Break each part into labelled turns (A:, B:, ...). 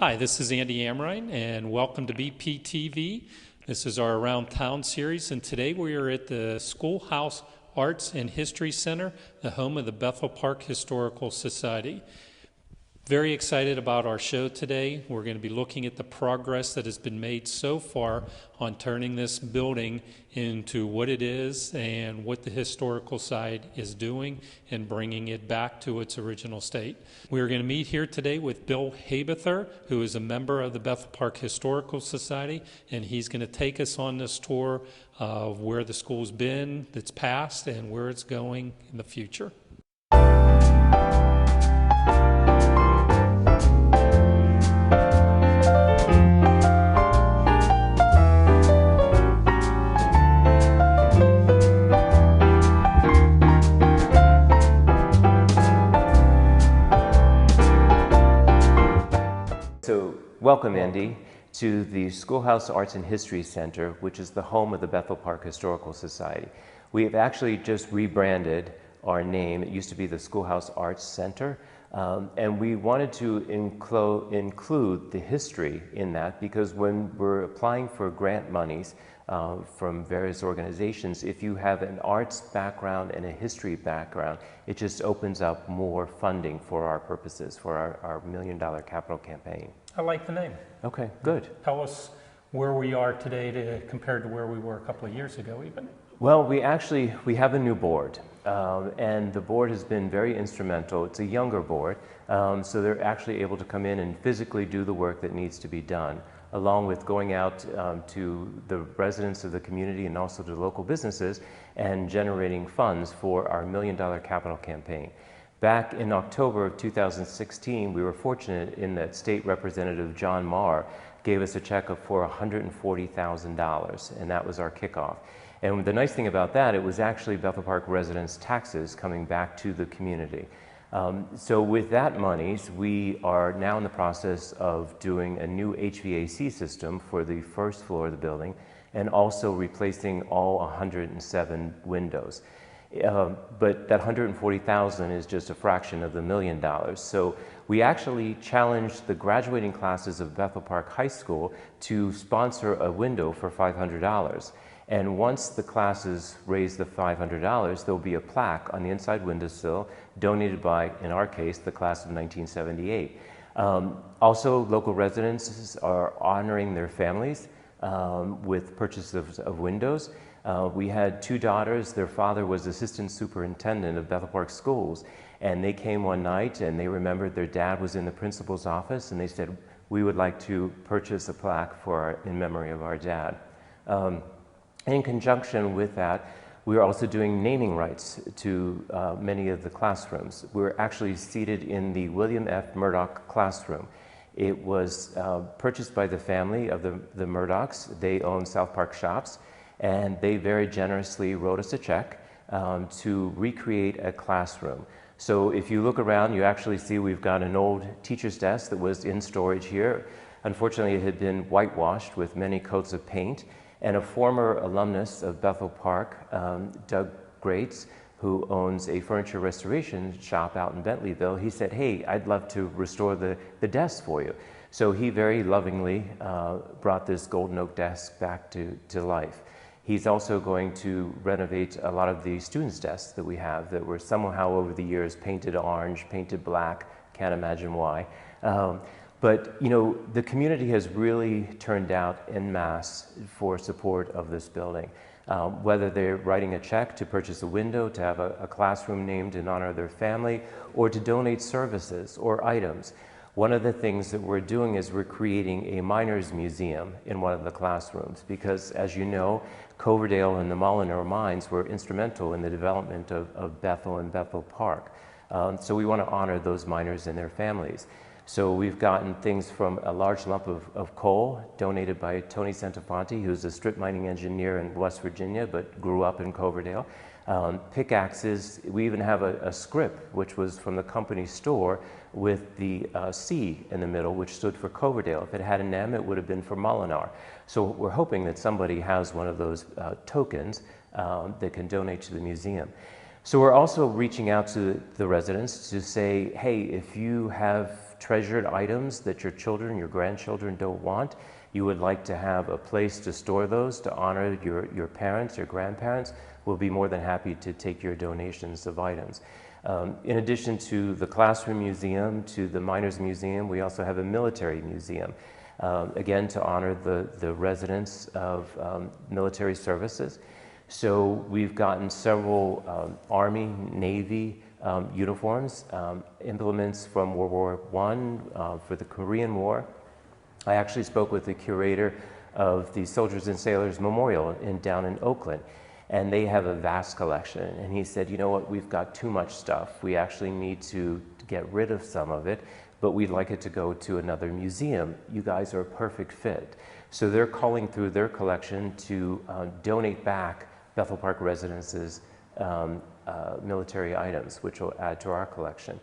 A: Hi, this is Andy Amrine, and welcome to BPTV. This is our Around Town series, and today we are at the Schoolhouse Arts and History Center, the home of the Bethel Park Historical Society. Very excited about our show today. We're going to be looking at the progress that has been made so far on turning this building into what it is and what the historical side is doing and bringing it back to its original state. We're going to meet here today with Bill Habeather, who is a member of the Bethel Park Historical Society, and he's going to take us on this tour of where the school's been, its past, and where it's going in the future.
B: Welcome, Andy, to the Schoolhouse Arts and History Center, which is the home of the Bethel Park Historical Society. We have actually just rebranded our name. It used to be the Schoolhouse Arts Center, and we wanted to include the history in that, because when we're applying for grant monies from various organizations, if you have an arts background and a history background, it just opens up more funding for our purposes, for our $1 million capital campaign.
A: I like the name.
B: Okay, good.
A: Tell us where we are today compared to where we were a couple of years ago even.
B: Well, we have a new board, and the board has been very instrumental. It's a younger board, so they're actually able to come in and physically do the work that needs to be done, along with going out to the residents of the community and also to local businesses and generating funds for our $1 million capital campaign. Back in October of 2016, we were fortunate in that State Representative John Marr gave us a check for $140,000, and that was our kickoff. And the nice thing about that, it was actually Bethel Park residents' taxes coming back to the community. So with that monies, we are now in the process of doing a new HVAC system for the first floor of the building, and also replacing all 107 windows. But that $140,000 is just a fraction of the $1 million. So we actually challenged the graduating classes of Bethel Park High School to sponsor a window for $500. And once the classes raise the $500, there'll be a plaque on the inside windowsill donated by, in our case, the class of 1978. Also, local residents are honoring their families with purchases of windows. We had two daughters. Their father was assistant superintendent of Bethel Park Schools, and they came one night and they remembered their dad was in the principal's office, and they said, we would like to purchase a plaque in memory of our dad. In conjunction with that, we are also doing naming rights to many of the classrooms. We're actually seated in the William F. Murdoch classroom. It was purchased by the family of the Murdochs. They own South Park Shops, and they very generously wrote us a check to recreate a classroom. So if you look around, you actually see we've got an old teacher's desk that was in storage here. Unfortunately, it had been whitewashed with many coats of paint. And a former alumnus of Bethel Park, Doug Grates, who owns a furniture restoration shop out in Bentleyville, he said, hey, I'd love to restore the desk for you. So he very lovingly brought this golden oak desk back to life. He's also going to renovate a lot of the students' desks that we have that were somehow over the years painted orange, painted black, can't imagine why. But you know, the community has really turned out en masse for support of this building. Whether they're writing a check to purchase a window, to have a classroom named in honor of their family, or to donate services or items. One of the things that we're doing is we're creating a miners museum in one of the classrooms, because as you know, Coverdale and the Molineux mines were instrumental in the development of Bethel and Bethel Park. So we want to honor those miners and their families. So we've gotten things from a large lump of coal donated by Tony Santafonte, who's a strip mining engineer in West Virginia but grew up in Coverdale. Pickaxes, we even have a script which was from the company store with the C in the middle, which stood for Coverdale. If it had an M, it would have been for Molineux. So we're hoping that somebody has one of those tokens that can donate to the museum. So we're also reaching out to the residents to say, hey, if you have treasured items that your children, your grandchildren don't want, you would like to have a place to store those to honor your parents, your grandparents, we'll be more than happy to take your donations of items. In addition to the Classroom Museum, to the Miners Museum, we also have a military museum, again to honor the residents of military services. So we've gotten several Army, Navy uniforms, implements from World War I, for the Korean War. I actually spoke with the curator of the Soldiers and Sailors Memorial down in Oakland, and they have a vast collection. And he said, you know what, we've got too much stuff. We actually need to get rid of some of it, but we'd like it to go to another museum. You guys are a perfect fit. So they're calling through their collection to donate back Bethel Park Residence's military items, which will add to our collection.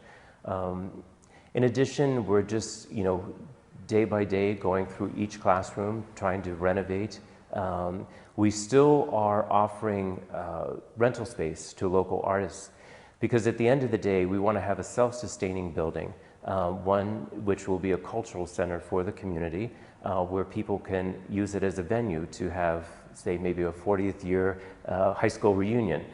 B: In addition, we're just, day by day going through each classroom, trying to renovate. We still are offering rental space to local artists, because at the end of the day, we want to have a self-sustaining building, one which will be a cultural center for the community, where people can use it as a venue to have, say, maybe a 40th year high school reunion,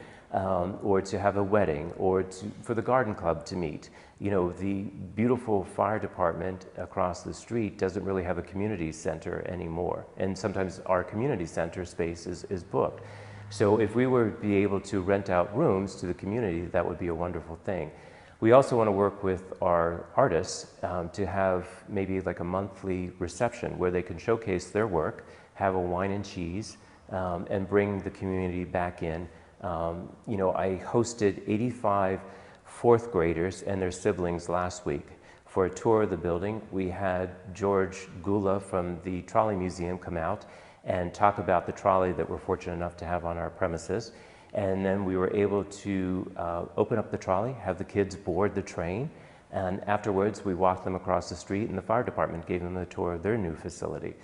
B: or to have a wedding, or for the garden club to meet. The beautiful fire department across the street doesn't really have a community center anymore, and sometimes our community center space is booked. So if we were to be able to rent out rooms to the community, that would be a wonderful thing. We also want to work with our artists to have maybe like a monthly reception where they can showcase their work, have a wine and cheese, and bring the community back in. I hosted 85 fourth graders and their siblings last week for a tour of the building. We had George Gula from the Trolley Museum come out and talk about the trolley that we're fortunate enough to have on our premises. And then we were able to open up the trolley, have the kids board the train, and afterwards we walked them across the street and the fire department gave them a tour of their new facility.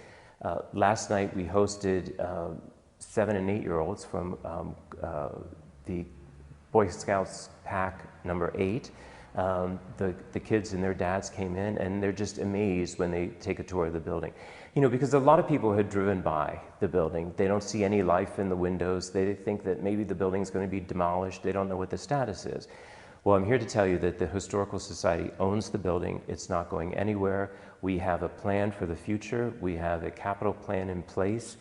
B: Last night we hosted 7 and 8-year-olds from the Boy Scouts Pack number 8. The kids and their dads came in and they're just amazed when they take a tour of the building. Because a lot of people had driven by the building. They don't see any life in the windows. They think that maybe the building's going to be demolished. They don't know what the status is. Well, I'm here to tell you that the Historical Society owns the building. It's not going anywhere. We have a plan for the future. We have a capital plan in place.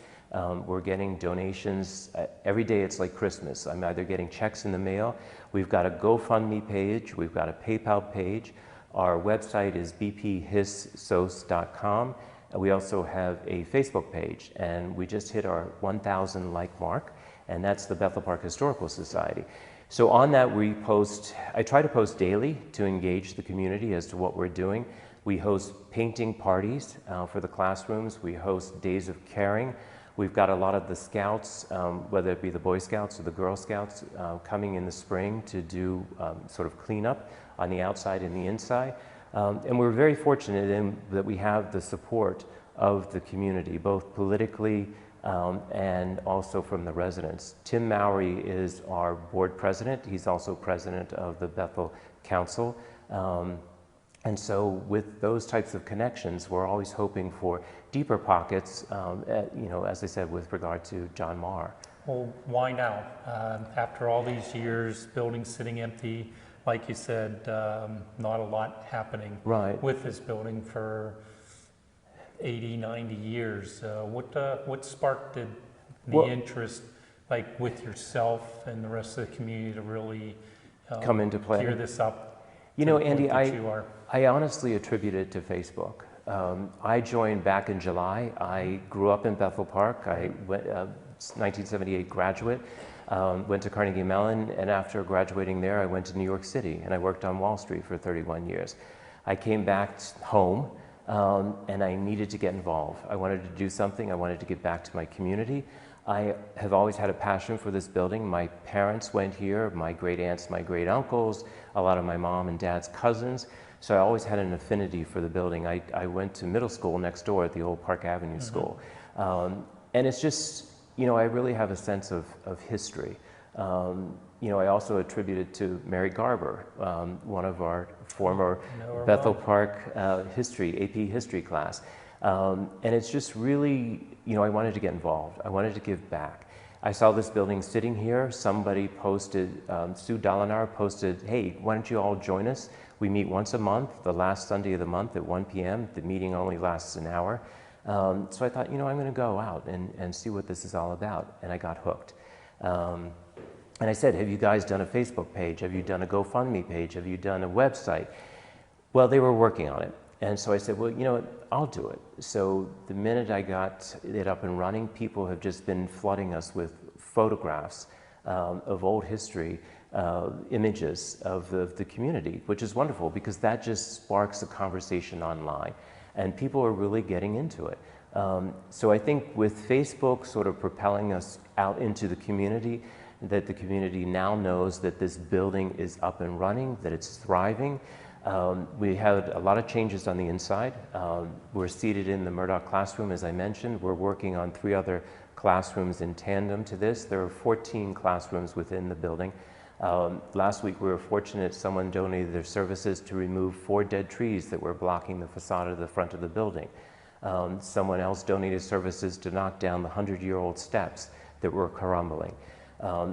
B: We're getting donations. Every day it's like Christmas. I'm either getting checks in the mail. We've got a GoFundMe page. We've got a PayPal page. Our website is bphissos.com. We also have a Facebook page, and we just hit our 1,000 like mark, and that's the Bethel Park Historical Society. So on that I try to post daily to engage the community as to what we're doing. We host painting parties for the classrooms. We host days of caring. We've got a lot of the scouts, whether it be the Boy Scouts or the Girl Scouts, coming in the spring to do sort of cleanup on the outside and the inside. And we're very fortunate in that we have the support of the community, both politically and also from the residents. Tim Mowry is our board president. He's also president of the Bethel Council. And so with those types of connections, we're always hoping for deeper pockets, as I said, with regard to John Marr.
A: Well, why now? After all these years, buildings sitting empty, like you said, not a lot happening with this building for 80, 90 years. What sparked the interest, like with yourself and the rest of the community, to really
B: come into play,
A: gear this up?
B: Andy, I honestly attribute it to Facebook. I joined back in July. I grew up in Bethel Park. I went 1978 graduate. Went to Carnegie Mellon, and after graduating there, I went to New York City, and I worked on Wall Street for 31 years. I came back home, and I needed to get involved. I wanted to do something. I wanted to give back to my community. I have always had a passion for this building. My parents went here, my great aunts, my great uncles, a lot of my mom and dad's cousins. So I always had an affinity for the building. I went to middle school next door at the old Park Avenue School. And it's just, I really have a sense of history. I also attribute it to Mary Garber, one of our former Bethel Park AP history class. And it's just really, I wanted to get involved. I wanted to give back. I saw this building sitting here. Somebody posted, Sue Dalinar posted, hey, why don't you all join us? We meet once a month, the last Sunday of the month at 1 p.m. The meeting only lasts an hour. So I thought, I'm going to go out and see what this is all about. And I got hooked. And I said, have you guys done a Facebook page? Have you done a GoFundMe page? Have you done a website? Well, they were working on it. And so I said, well, I'll do it. So the minute I got it up and running, people have just been flooding us with photographs of old history, images of the community, which is wonderful because that just sparks a conversation online. And people are really getting into it. So I think with Facebook sort of propelling us out into the community, that the community now knows that this building is up and running, that it's thriving. We had a lot of changes on the inside. We're seated in the Murdoch classroom, as I mentioned. We're working on 3 other classrooms in tandem to this. There are 14 classrooms within the building. Last week we were fortunate someone donated their services to remove 4 dead trees that were blocking the facade of the front of the building. Someone else donated services to knock down the 100-year-old steps that were crumbling.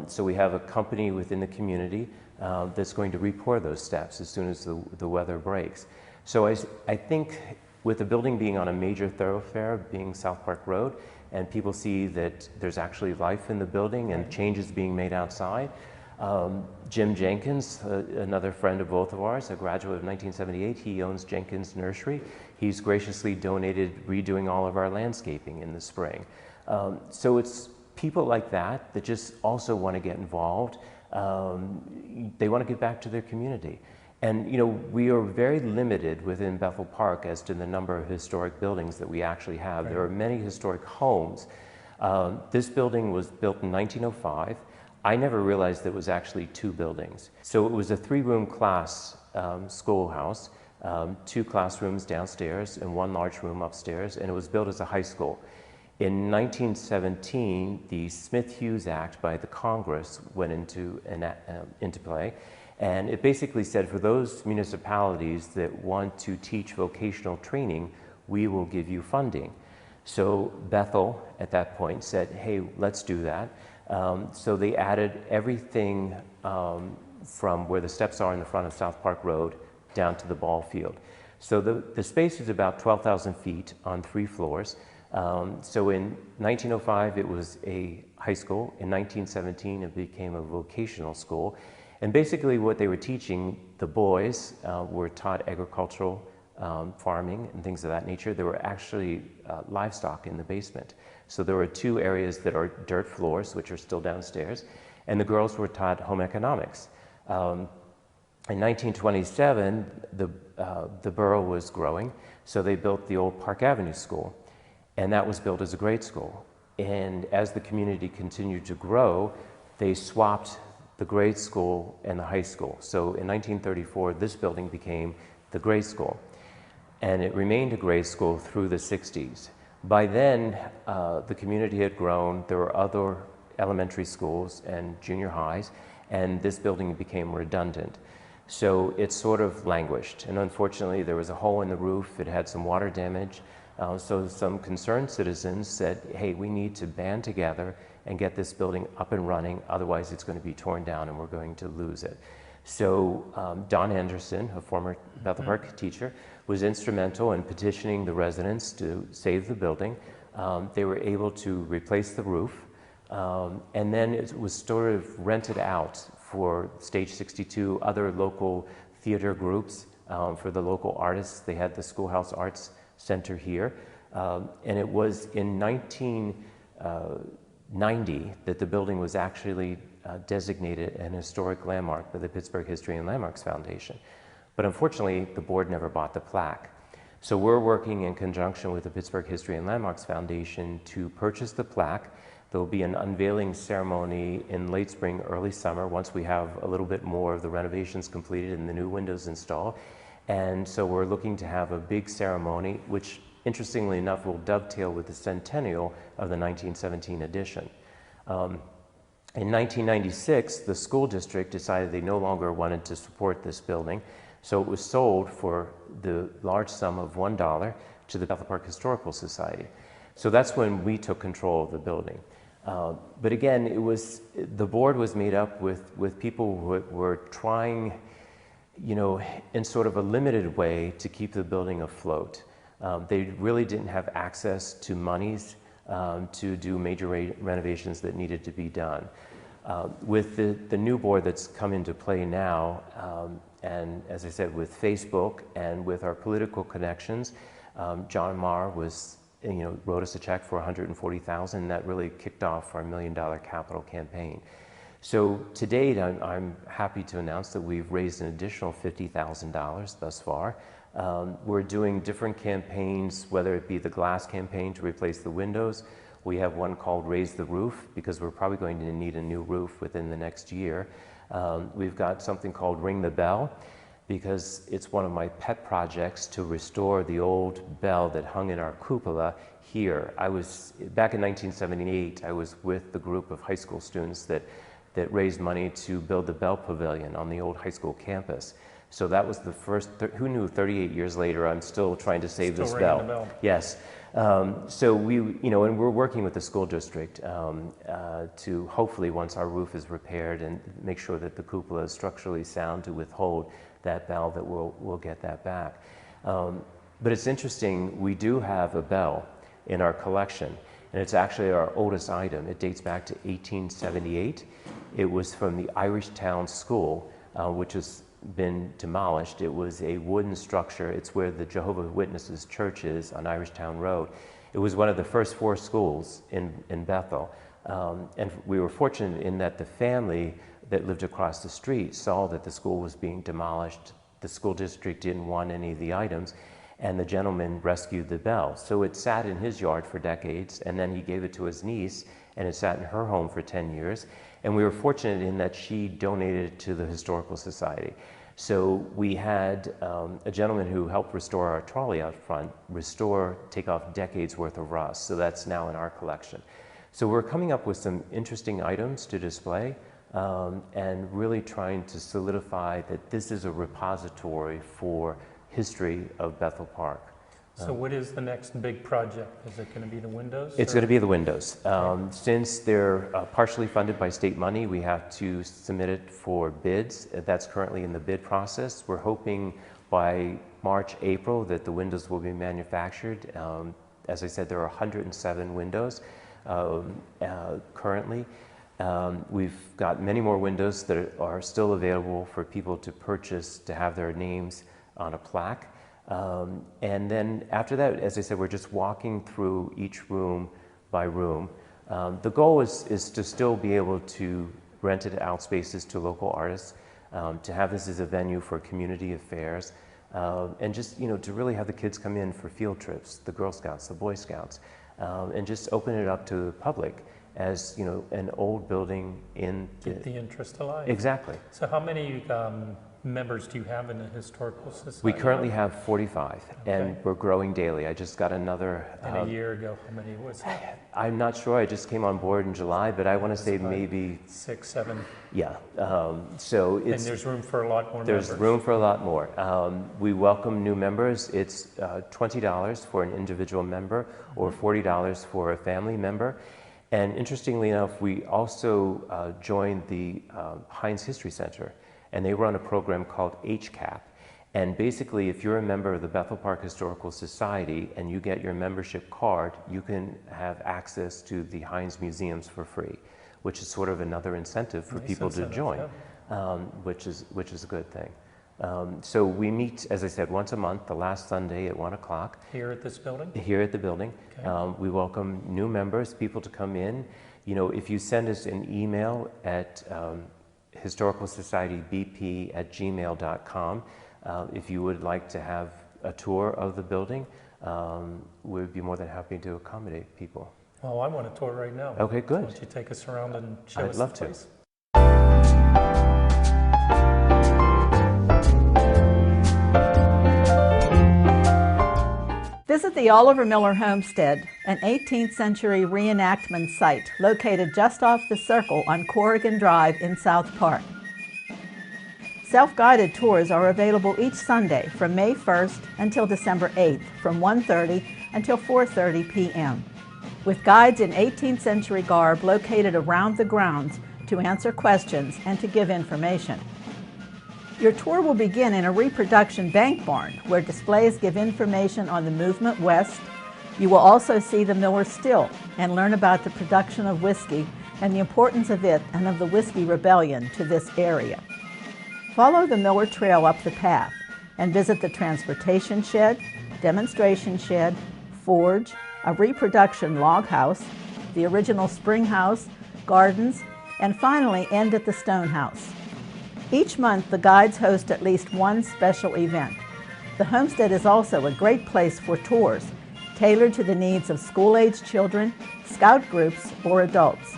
B: So we have a company within the community that's going to re-pour those steps as soon as the weather breaks. So I think with the building being on a major thoroughfare, being South Park Road, and people see that there's actually life in the building and changes being made outside. Jim Jenkins, another friend of both of ours, a graduate of 1978, he owns Jenkins Nursery. He's graciously donated redoing all of our landscaping in the spring. So it's people like that that just also want to get involved. They want to give back to their community. And we are very limited within Bethel Park as to the number of historic buildings that we actually have. Right. There are many historic homes. This building was built in 1905. I never realized there was actually 2 buildings. So it was a 3-room class schoolhouse, 2 classrooms downstairs and 1 large room upstairs, and it was built as a high school. In 1917, the Smith-Hughes Act by the Congress went into play, and it basically said for those municipalities that want to teach vocational training, we will give you funding. So Bethel, at that point, said, hey, let's do that. So they added everything from where the steps are in the front of South Park Road down to the ball field. So the space is about 12,000 feet on 3 floors. So in 1905, it was a high school. In 1917, it became a vocational school. And basically what they were teaching, the boys were taught agricultural farming and things of that nature. There were actually livestock in the basement. So there were 2 areas that are dirt floors, which are still downstairs, and the girls were taught home economics. In 1927, the borough was growing, so they built the old Park Avenue School, and that was built as a grade school. And as the community continued to grow, they swapped the grade school and the high school. So in 1934, this building became the grade school, and it remained a grade school through the 60s. By then, the community had grown. There were other elementary schools and junior highs, and this building became redundant. So it sort of languished, and unfortunately there was a hole in the roof. It had some water damage. So some concerned citizens said, hey, we need to band together and get this building up and running, otherwise it's going to be torn down and we're going to lose it. So Don Anderson, a former Bethel Park teacher, was instrumental in petitioning the residents to save the building. They were able to replace the roof, and then it was sort of rented out for Stage 62, other local theater groups, for the local artists. They had the Schoolhouse Arts Center here, and it was in 1990 that the building was actually designated an historic landmark by the Pittsburgh History and Landmarks Foundation. But unfortunately, the board never bought the plaque. So we're working in conjunction with the Pittsburgh History and Landmarks Foundation to purchase the plaque. There will be an unveiling ceremony in late spring, early summer, once we have a little bit more of the renovations completed and the new windows installed. And so we're looking to have a big ceremony, which interestingly enough will dovetail with the centennial of the 1917 edition. In 1996, the school district decided they no longer wanted to support this building. So it was sold for the large sum of $1 to the Bethel Park Historical Society. So that's when we took control of the building. But again, the board was made up with people who were trying, in sort of a limited way to keep the building afloat. They really didn't have access to monies to do major renovations that needed to be done. With the new board that's come into play now, and as I said, with Facebook and with our political connections, John Marr wrote us a check for $140,000, and that really kicked off our $1 million capital campaign. So to date, I'm happy to announce that we've raised an additional $50,000 thus far. We're doing different campaigns, whether it be the glass campaign to replace the windows. We have one called Raise the Roof, because we're probably going to need a new roof within the next year. We've got something called Ring the Bell, because it's one of my pet projects to restore the old bell that hung in our cupola here. Back in 1978, I was with the group of high school students that raised money to build the Bell Pavilion on the old high school campus. So that was the first, who knew 38 years later, I'm still trying to save this bell.
C: The bell.
B: Yes. So and we're working with the school district to hopefully, once our roof is repaired, and make sure that the cupola is structurally sound to withhold that bell, that we'll get that back. But it's interesting, we do have a bell in our collection, and it's actually our oldest item. It dates back to 1878. It was from the Irish Town School, which has been demolished. It was a wooden structure. It's where the Jehovah's Witnesses Church is on Irish Town Road. It was one of the first 4 schools in Bethel. And we were fortunate in that the family that lived across the street saw that the school was being demolished. The school district didn't want any of the items, and the gentleman rescued the bell. So it sat in his yard for decades, and then he gave it to his niece, and it sat in her home for 10 years. And we were fortunate in that she donated it to the Historical Society. So we had a gentleman who helped restore our trolley out front, take off decades worth of rust. So that's now in our collection. So we're coming up with some interesting items to display, and really trying to solidify that this is a repository for history of Bethel Park.
C: So what is the next big project? Is it going to be the windows?
B: It's going to be the windows. Since they're partially funded by state money, we have to submit it for bids. That's currently in the bid process. We're hoping by March, April that the windows will be manufactured. As I said, there are 107 windows currently. We've got many more windows that are still available for people to purchase, to have their names on a plaque. And then after that, as I said, we're just walking through each room by room. The goal is to still be able to rent it out spaces to local artists, to have this as a venue for community affairs, and just, to really have the kids come in for field trips, the Girl Scouts, the Boy Scouts, and just open it up to the public as, an old building in...
C: Keep the interest alive.
B: Exactly.
C: So how many members do you have in the Historical Society?
B: We currently have 45, and we're growing daily. I just got another...
C: And a year ago, how many was it?
B: I'm not sure. I just came on board in July, but I want to say maybe...
C: 6, 7.
B: Yeah. So it's...
C: And there's room for a lot more
B: There's
C: members.
B: room for a lot more. We welcome new members. It's $20 for an individual member or $40 for a family member. And interestingly enough, we also joined the Heinz History Center, and they run a program called HCAP. And basically, if you're a member of the Bethel Park Historical Society and you get your membership card, you can have access to the Heinz museums for free, which is sort of another incentive for people to join, which is a good thing. So we meet, as I said, once a month, the last Sunday at 1 o'clock.
C: Here at this building?
B: Here at the building.
C: Okay.
B: We welcome new members, people to come in. If you send us an email at historicalsocietybp@gmail.com, if you would like to have a tour of the building, we'd be more than happy to accommodate people.
C: Oh, I want a tour right now.
B: Okay, good.
C: Why don't you take us around and show
B: I'd
C: us
B: love
C: the
B: to.
C: place?
D: Visit the Oliver Miller Homestead, an 18th century reenactment site located just off the circle on Corrigan Drive in South Park. Self-guided tours are available each Sunday from May 1st until December 8th from 1:30 until 4:30 p.m. with guides in 18th century garb located around the grounds to answer questions and to give information. Your tour will begin in a reproduction bank barn where displays give information on the movement west. You will also see the Miller Still and learn about the production of whiskey and the importance of it and of the Whiskey Rebellion to this area. Follow the Miller Trail up the path and visit the transportation shed, demonstration shed, forge, a reproduction log house, the original spring house, gardens, and finally end at the stone house. Each month, the guides host at least one special event. The homestead is also a great place for tours, tailored to the needs of school-age children, scout groups, or adults.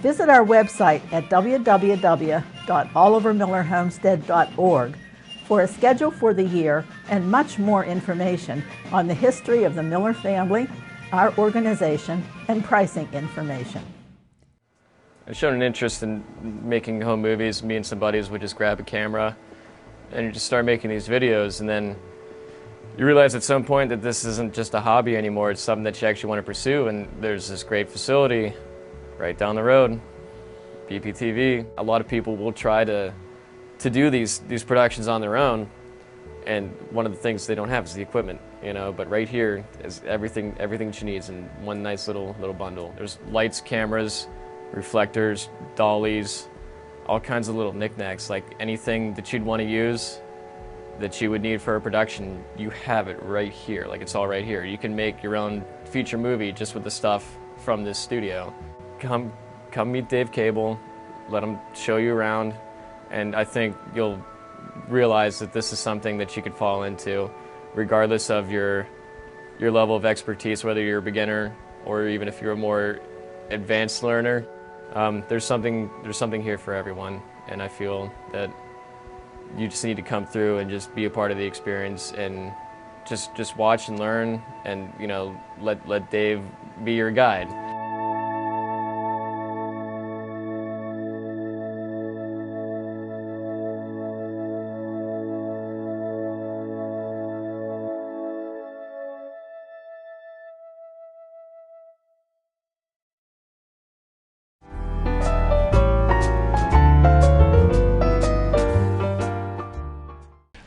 D: Visit our website at www.olivermillerhomestead.org for a schedule for the year and much more information on the history of the Miller family, our organization, and pricing information.
E: I've shown an interest in making home movies. Me and some buddies would just grab a camera and you just start making these videos, and then you realize at some point that this isn't just a hobby anymore, it's something that you actually want to pursue, and there's this great facility right down the road, BPTV. A lot of people will try to do these productions on their own, and one of the things they don't have is the equipment, you know, but right here is everything she needs in one nice little bundle. There's lights, cameras, reflectors, dollies, all kinds of little knickknacks, like anything that you'd want to use that you would need for a production, you have it right here, like it's all right here. You can make your own feature movie just with the stuff from this studio. Come meet Dave Cable, let him show you around, and I think you'll realize that this is something that you could fall into regardless of your level of expertise, whether you're a beginner or even if you're a more advanced learner. There's something here for everyone, and I feel that you just need to come through and just be a part of the experience and just watch and learn, and you know, let Dave be your guide.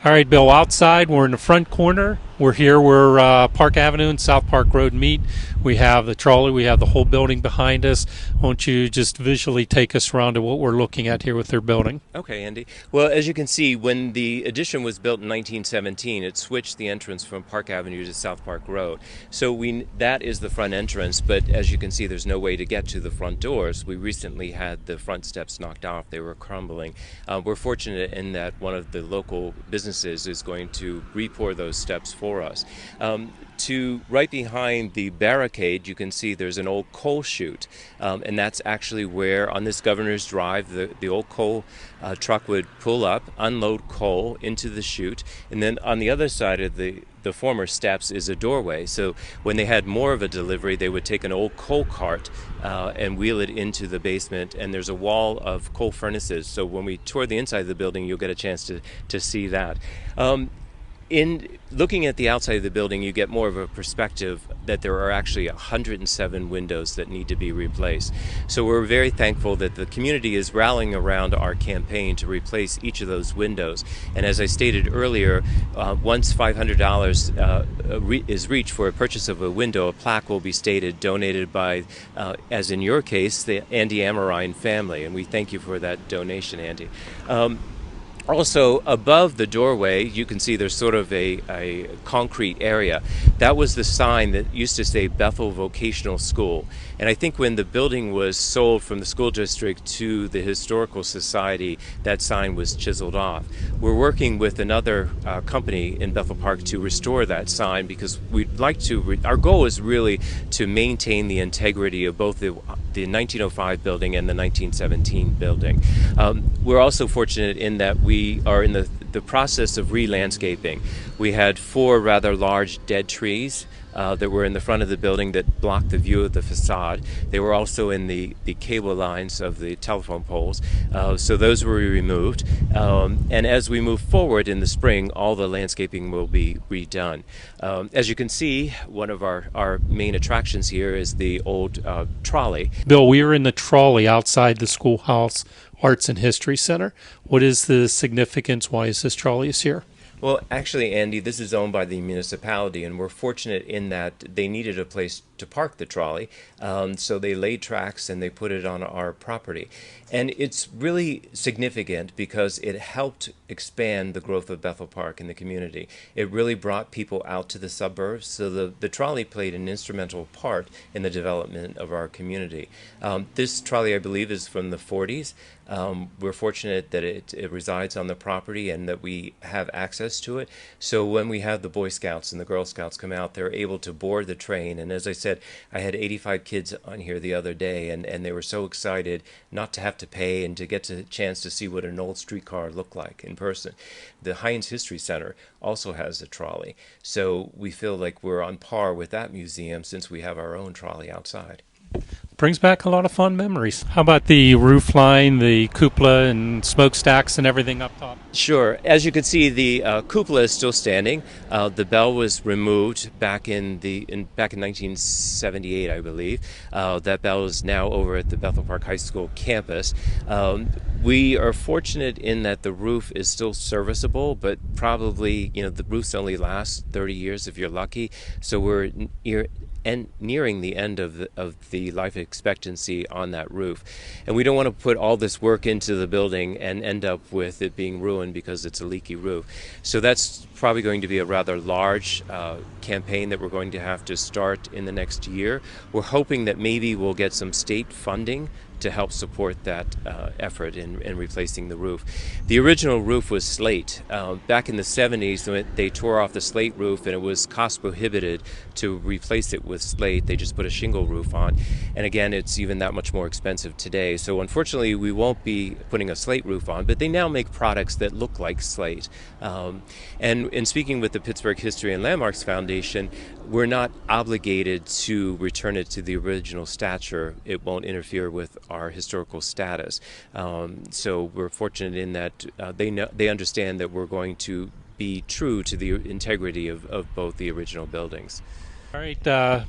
A: All right, Bill, outside, we're in the front corner. We're here where Park Avenue and South Park Road meet. We have the trolley, we have the whole building behind us. Won't you just visually take us around to what we're looking at here with their building?
B: Okay, Andy. Well, as you can see, when the addition was built in 1917, it switched the entrance from Park Avenue to South Park Road. So that is the front entrance, but as you can see, there's no way to get to the front doors. We recently had the front steps knocked off. They were crumbling. We're fortunate in that one of the local businesses is going to re-pour those steps for us. To right behind the barricade, you can see there's an old coal chute, and that's actually where, on this Governor's Drive, the old coal truck would pull up, unload coal into the chute, and then on the other side of the former steps is a doorway. So when they had more of a delivery, they would take an old coal cart and wheel it into the basement, and there's a wall of coal furnaces. So when we tour the inside of the building, you'll get a chance to see that. In looking at the outside of the building, you get more of a perspective that there are actually 107 windows that need to be replaced. So we're very thankful that the community is rallying around our campaign to replace each of those windows. And as I stated earlier, once $500 is reached for a purchase of a window, a plaque will be stated, donated by, as in your case, the Andy Amarine family. And we thank you for that donation, Andy. Also, above the doorway, you can see there's sort of a concrete area. That was the sign that used to say Bethel Vocational School. And I think when the building was sold from the school district to the Historical Society, that sign was chiseled off. We're working with another company in Bethel Park to restore that sign, because we'd like to, our goal is really to maintain the integrity of both the 1905 building and the 1917 building. We're also fortunate in that we are in the process of re-landscaping. We had 4 rather large dead trees that were in the front of the building that blocked the view of the facade. They were also in the cable lines of the telephone poles, so those were removed. And as we move forward in the spring, all the landscaping will be redone. As you can see, one of our main attractions here is the old trolley.
A: Bill, we are in the trolley outside the Schoolhouse Arts and History Center. What is the significance? Why is this trolley here?
B: Well, actually, Andy, this is owned by the municipality, and we're fortunate in that they needed a place to park the trolley, so they laid tracks and they put it on our property. And it's really significant because it helped expand the growth of Bethel Park in the community. It really brought people out to the suburbs, so the trolley played an instrumental part in the development of our community. This trolley, I believe, is from the 40s. We're fortunate that it resides on the property and that we have access to it. So when we have the Boy Scouts and the Girl Scouts come out, they're able to board the train. And as I said, I had 85 kids on here the other day, and they were so excited not to have to pay and to get a chance to see what an old streetcar looked like in person. The Heinz History Center also has a trolley. So we feel like we're on par with that museum since we have our own trolley outside.
A: Brings back a lot of fond memories. How about the roof line, the cupola and smokestacks and everything up top?
B: Sure. As you can see, the cupola is still standing. The bell was removed back in 1978, I believe. That bell is now over at the Bethel Park High School campus. We are fortunate in that the roof is still serviceable, but probably, the roofs only last 30 years if you're lucky. So we're nearing the end of the life expectancy on that roof. And we don't want to put all this work into the building and end up with it being ruined because it's a leaky roof. So that's probably going to be a rather large campaign that we're going to have to start in the next year. We're hoping that maybe we'll get some state funding to help support that effort in replacing the roof. The original roof was slate. Back in the 70s, they tore off the slate roof, and it was cost prohibited to replace it with slate. They just put a shingle roof on. And again, it's even that much more expensive today. So unfortunately, we won't be putting a slate roof on, but they now make products that look like slate. And in speaking with the Pittsburgh History and Landmarks Foundation, we're not obligated to return it to the original stature. It won't interfere with our historical status. So we're fortunate in that they understand that we're going to be true to the integrity of both the original buildings.
A: All right,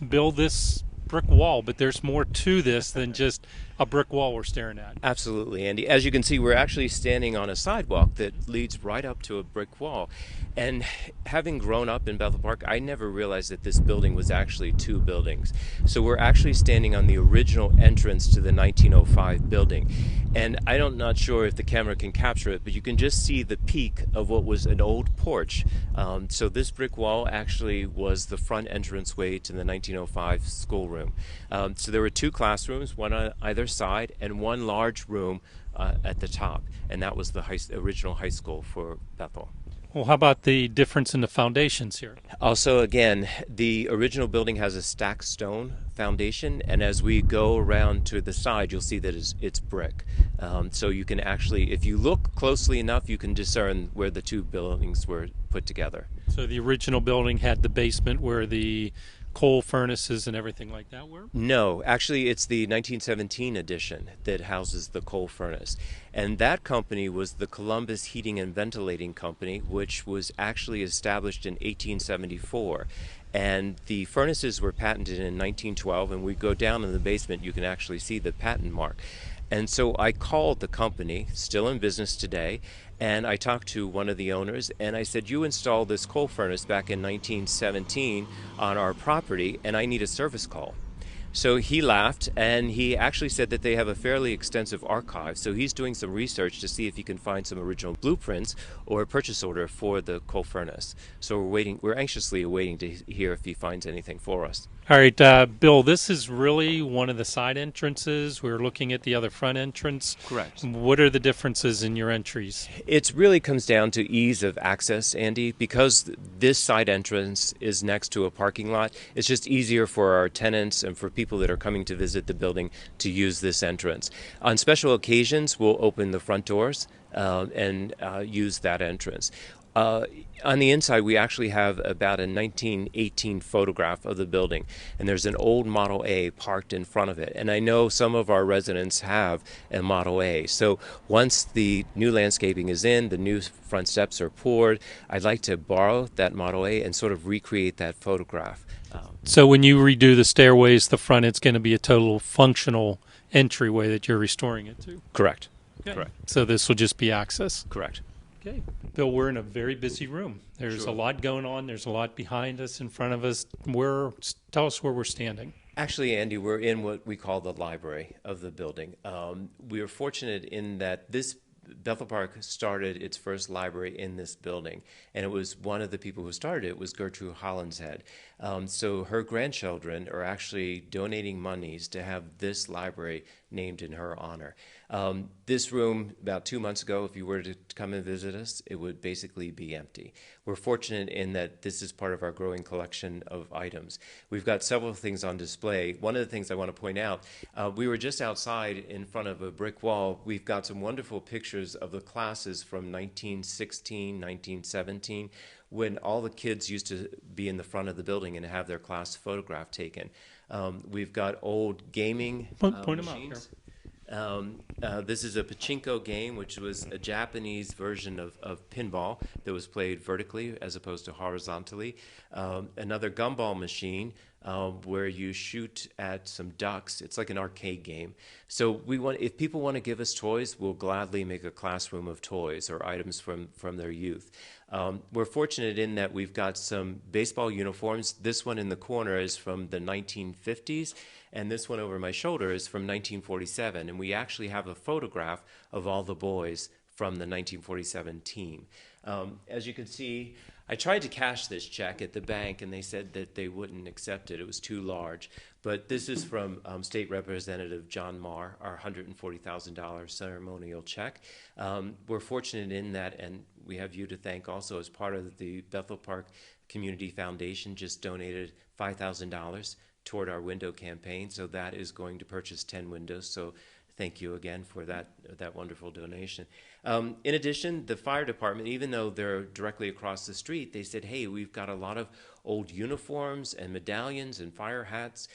A: Bill, this brick wall, but there's more to this than just a brick wall we're staring at.
B: Absolutely, Andy. As you can see, we're actually standing on a sidewalk that leads right up to a brick wall. And having grown up in Bethel Park, I never realized that this building was actually two buildings. So we're actually standing on the original entrance to the 1905 building. And I'm not sure if the camera can capture it, but you can just see the peak of what was an old porch. So this brick wall actually was the front entranceway to the 1905 schoolroom. So there were two classrooms, one on either side, and one large room at the top. And that was the original high school for Bethel.
A: Well, how about the difference in the foundations here?
B: Also, again, the original building has a stacked stone foundation, and as we go around to the side, you'll see that it's brick. So you can actually, if you look closely enough, you can discern where the two buildings were put together.
A: So the original building had the basement where the coal furnaces and everything like that were?
B: No, actually it's the 1917 edition that houses the coal furnace. And that company was the Columbus Heating and Ventilating Company, which was actually established in 1874. And the furnaces were patented in 1912, and we go down in the basement, you can actually see the patent mark. And so I called the company, still in business today, and I talked to one of the owners, and I said, you installed this coal furnace back in 1917 on our property, and I need a service call. So he laughed, and he actually said that they have a fairly extensive archive, so he's doing some research to see if he can find some original blueprints or a purchase order for the coal furnace. So we're anxiously awaiting to hear if he finds anything for us.
A: All right, Bill, this is really one of the side entrances. We're looking at the other front entrance.
B: Correct.
A: What are the differences in your entries?
B: It really comes down to ease of access, Andy. Because this side entrance is next to a parking lot, it's just easier for our tenants and for people that are coming to visit the building to use this entrance. On special occasions, we'll open the front doors and use that entrance. On the inside, we actually have about a 1918 photograph of the building, and there's an old Model A parked in front of it. And I know some of our residents have a Model A. So once the new landscaping is in, the new front steps are poured, I'd like to borrow that Model A and sort of recreate that photograph.
A: So when you redo the stairways, the front, it's going to be a total functional entryway that you're restoring it to.
B: Correct.
A: Okay.
B: Correct.
A: So this will just be access.
B: Correct.
A: Okay. Bill, we're in a very busy room. There's
B: Sure.
A: a lot going on. There's a lot behind us, in front of us. Tell us where we're standing.
B: Actually, Andy, we're in what we call the library of the building. We are fortunate in that this Bethel Park started its first library in this building, and it was one of the people who started it was Gertrude Hollinshead. So her grandchildren are actually donating monies to have this library named in her honor. This room, about 2 months ago, if you were to come and visit us, it would basically be empty. We're fortunate in that this is part of our growing collection of items. We've got several things on display. One of the things I want to point out, we were just outside in front of a brick wall. We've got some wonderful pictures of the classes from 1916, 1917, when all the kids used to be in the front of the building and have their class photograph taken. We've got old gaming
A: Point 'em out
B: machines. This is a pachinko game, which was a Japanese version of pinball that was played vertically as opposed to horizontally. Another gumball machine where you shoot at some ducks. It's like an arcade game. So if people want to give us toys, we'll gladly make a classroom of toys or items from their youth. We're fortunate in that we've got some baseball uniforms. This one in the corner is from the 1950s, and this one over my shoulder is from 1947. And we actually have a photograph of all the boys from the 1947 team. As you can see, I tried to cash this check at the bank, and they said that they wouldn't accept it. It was too large. But this is from State Representative John Marr, our $140,000 ceremonial check. We're fortunate in that, and we have you to thank also as part of the Bethel Park Community Foundation just donated $5,000 toward our window campaign. So that is going to purchase 10 windows. So thank you again for that wonderful donation. In addition, the fire department, even though they're directly across the street, they said, hey, we've got a lot of old uniforms and medallions and fire hats.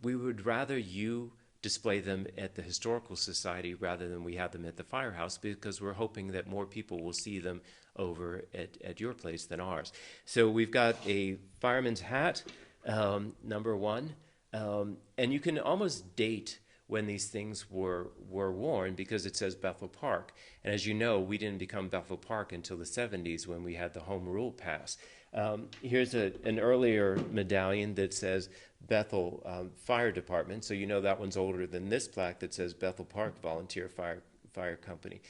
B: We would rather you display them at the Historical Society rather than we have them at the firehouse, because we're hoping that more people will see them over at your place than ours. So we've got a fireman's hat, number one, and you can almost date when these things were worn because it says Bethel Park. And as you know, we didn't become Bethel Park until the 70s when we had the home rule pass. Here's an earlier medallion that says Bethel Fire Department, so you know that one's older than this plaque that says Bethel Park Volunteer Fire Company.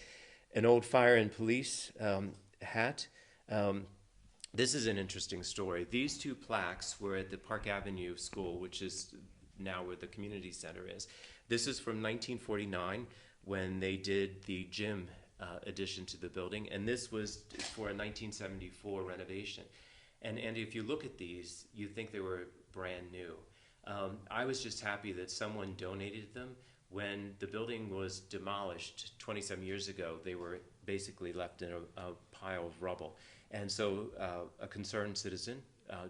B: An old fire and police hat. This is an interesting story. These two plaques were at the Park Avenue School, which is now where the community center is. This is from 1949 when they did the gym addition to the building, and this was for a 1974 renovation. And Andy, if you look at these, you think they were brand new. I was just happy that someone donated them. When the building was demolished 27 years ago, they were basically left in a pile of rubble. And so a concerned citizen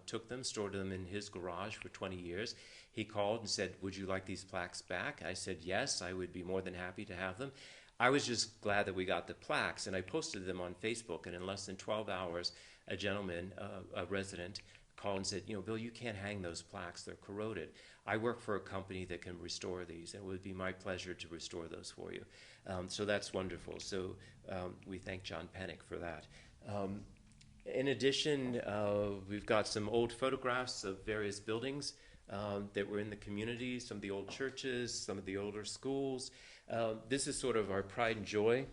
B: took them, stored them in his garage for 20 years. He called and said, would you like these plaques back? I said, yes, I would be more than happy to have them. I was just glad that we got the plaques, and I posted them on Facebook, and in less than 12 hours, a gentleman, a resident, called and said, Bill, you can't hang those plaques. They're corroded. I work for a company that can restore these, and it would be my pleasure to restore those for you. So that's wonderful. So we thank John Pennick for that. In addition, we've got some old photographs of various buildings that were in the community, some of the old churches, some of the older schools. This is sort of our pride and joy.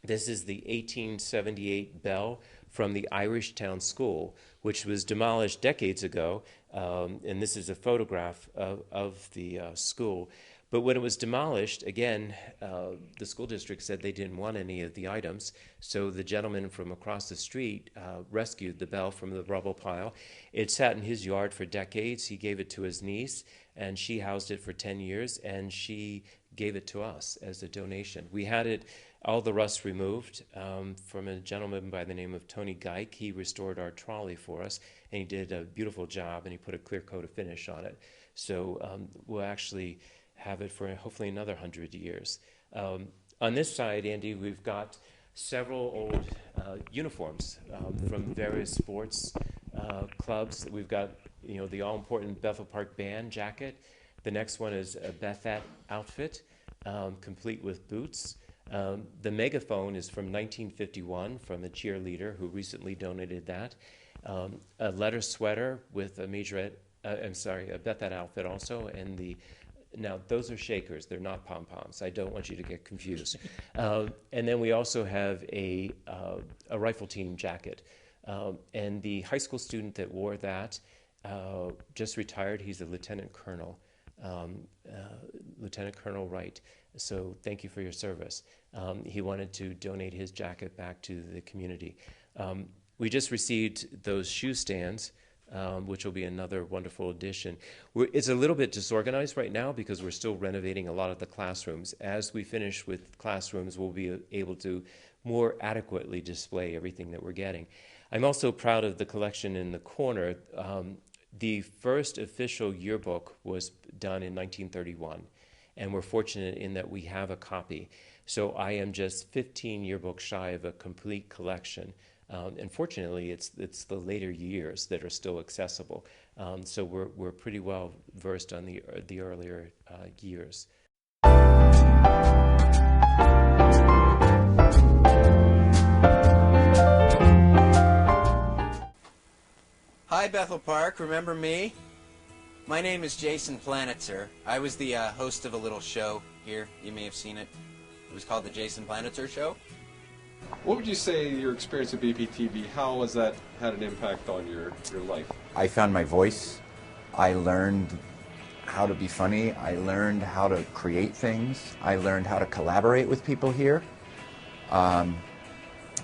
B: This is the 1878 bell from the Irish Town School, which was demolished decades ago, and this is a photograph of the school. But when it was demolished, again, the school district said they didn't want any of the items, so the gentleman from across the street rescued the bell from the rubble pile. It sat in his yard for decades. He gave it to his niece, and she housed it for 10 years, and she gave it to us as a donation. We had it all the rust removed from a gentleman by the name of Tony Geik. He restored our trolley for us, and he did a beautiful job, and he put a clear coat of finish on it. So we'll actually have it for hopefully another 100 years. On this side, Andy, we've got several old uniforms from various sports clubs. We've got, the all-important Bethel Park band jacket. The next one is a Bethat outfit, complete with boots. The megaphone is from 1951 from a cheerleader who recently donated that. A letter sweater with a a Bethat outfit also, and now those are shakers, they're not pom-poms. I don't want you to get confused. And then we also have a rifle team jacket. And the high school student that wore that just retired. He's a lieutenant colonel, Lieutenant Colonel Wright. So thank you for your service. He wanted to donate his jacket back to the community. We just received those shoe stands, which will be another wonderful addition. It's a little bit disorganized right now because we're still renovating a lot of the classrooms. As we finish with classrooms, we'll be able to more adequately display everything that we're getting. I'm also proud of the collection in the corner. The first official yearbook was done in 1931, and we're fortunate in that we have a copy. So I am just 15 yearbooks shy of a complete collection. And fortunately, it's the later years that are still accessible. So we're pretty well versed on the earlier years.
F: Hi, Bethel Park. Remember me? My name is Jason Planitzer. I was the host of a little show here. You may have seen it. It was called The Jason Planitzer Show.
G: What would you say your experience at BPTV, how has that had an impact on your life?
H: I found my voice. I learned how to be funny. I learned how to create things. I learned how to collaborate with people here.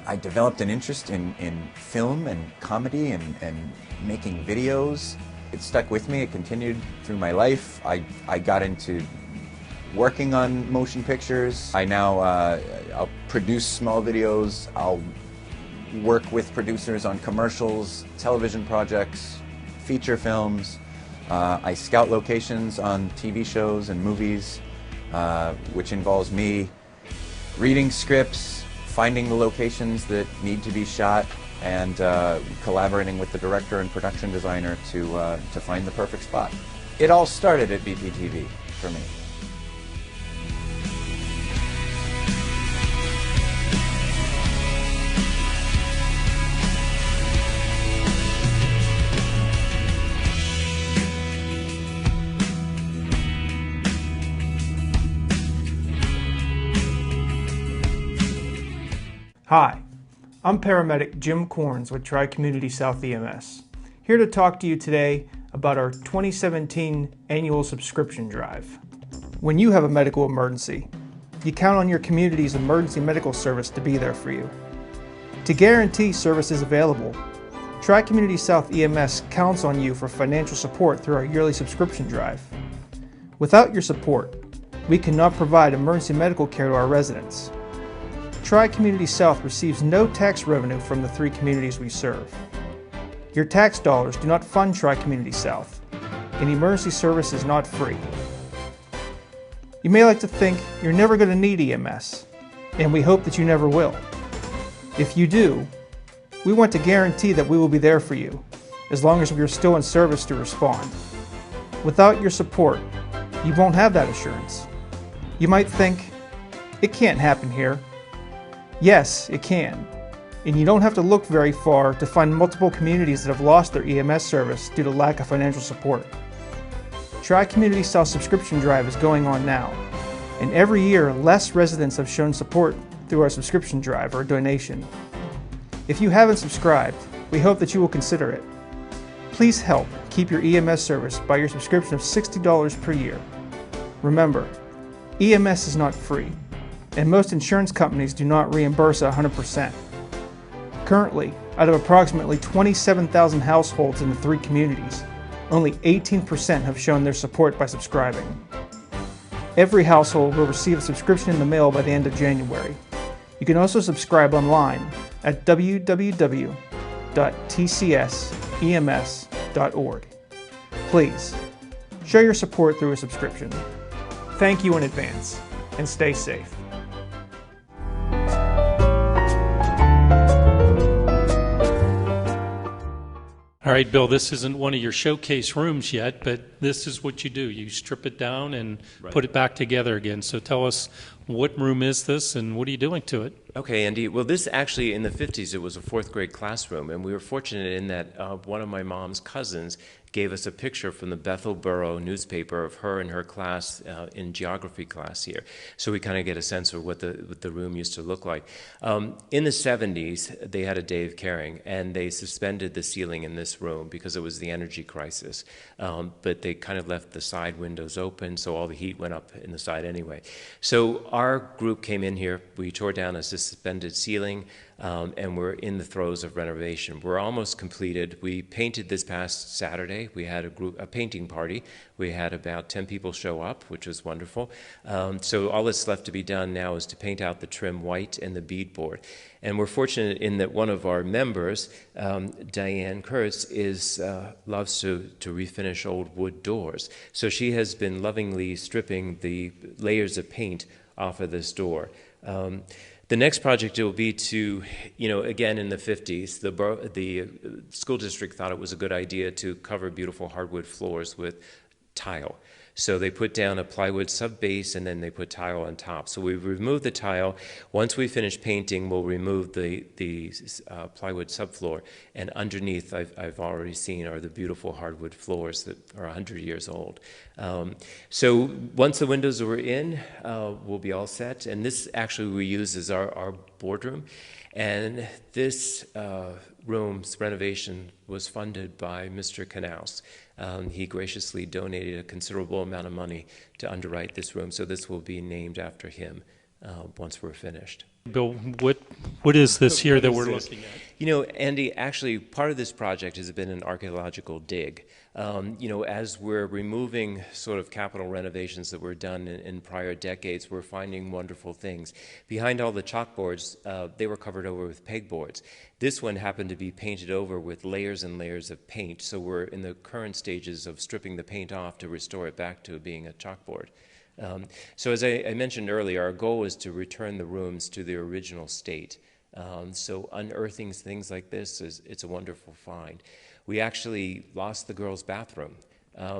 H: I developed an interest in film and comedy and making videos. It stuck with me. It continued through my life. I got into working on motion pictures. I now I'll produce small videos. I'll work with producers on commercials, television projects, feature films. I scout locations on TV shows and movies, which involves me reading scripts, finding the locations that need to be shot, and collaborating with the director and production designer to find the perfect spot. It all started at BPTV for me.
I: Hi, I'm paramedic Jim Corns with Tri-Community South EMS, here to talk to you today about our 2017 annual subscription drive. When you have a medical emergency, you count on your community's emergency medical service to be there for you. To guarantee service is available, Tri-Community South EMS counts on you for financial support through our yearly subscription drive. Without your support, we cannot provide emergency medical care to our residents. Tri-Community South receives no tax revenue from the 3 communities we serve. Your tax dollars do not fund Tri-Community South, and emergency service is not free. You may like to think you're never going to need EMS, and we hope that you never will. If you do, we want to guarantee that we will be there for you, as long as we are still in service to respond. Without your support, you won't have that assurance. You might think, it can't happen here. Yes, it can, and you don't have to look very far to find multiple communities that have lost their EMS service due to lack of financial support. Tri-Community South subscription drive is going on now, and every year less residents have shown support through our subscription drive or donation. If you haven't subscribed, we hope that you will consider it. Please help keep your EMS service by your subscription of $60 per year. Remember, EMS is not free, and most insurance companies do not reimburse 100%. Currently, out of approximately 27,000 households in the 3 communities, only 18% have shown their support by subscribing. Every household will receive a subscription in the mail by the end of January, You can also subscribe online at www.tcsems.org. Please, show your support through a subscription. Thank you in advance, and stay safe.
A: All right, Bill, this isn't one of your showcase rooms yet, but this is what you do. You strip it down and put it back together again. So tell us, what room is this and what are you doing to it?
B: Okay, Andy. Well, this actually, in the 50s, it was a fourth grade classroom, and we were fortunate in that one of my mom's cousins gave us a picture from the Bethel Borough newspaper of her and her class in geography class here. So we kind of get a sense of what the room used to look like. In the 70s, they had a day of caring, and they suspended the ceiling in this room because it was the energy crisis. But they kind of left the side windows open, so all the heat went up in the side anyway. So our group came in here. We tore down a suspended ceiling, and we're in the throes of renovation. We're almost completed. We painted this past Saturday. We had a painting party. We had about 10 people show up, which was wonderful. So all that's left to be done now is to paint out the trim white and the beadboard. And we're fortunate in that one of our members, Diane Kurtz, loves to refinish old wood doors. So she has been lovingly stripping the layers of paint off of this door. The next project will be to, again in the 50s, the school district thought it was a good idea to cover beautiful hardwood floors with tile. So they put down a plywood sub-base and then they put tile on top. So we removed the tile. Once we finish painting, we'll remove the plywood subfloor. And underneath, I've already seen, are the beautiful hardwood floors that are 100 years old. So once the windows are in, we'll be all set. And this actually we use as our boardroom. And this room's renovation was funded by Mr. Knaus. He graciously donated a considerable amount of money to underwrite this room, so this will be named after him once we're finished.
A: Bill, what is this here that we're looking at?
B: Andy, actually, part of this project has been an archaeological dig. As we're removing sort of capital renovations that were done in prior decades, we're finding wonderful things. Behind all the chalkboards, they were covered over with pegboards. This one happened to be painted over with layers and layers of paint, so we're in the current stages of stripping the paint off to restore it back to being a chalkboard. So as I mentioned earlier, our goal is to return the rooms to their original state. So unearthing things like this, it's a wonderful find. We actually lost the girls' bathroom.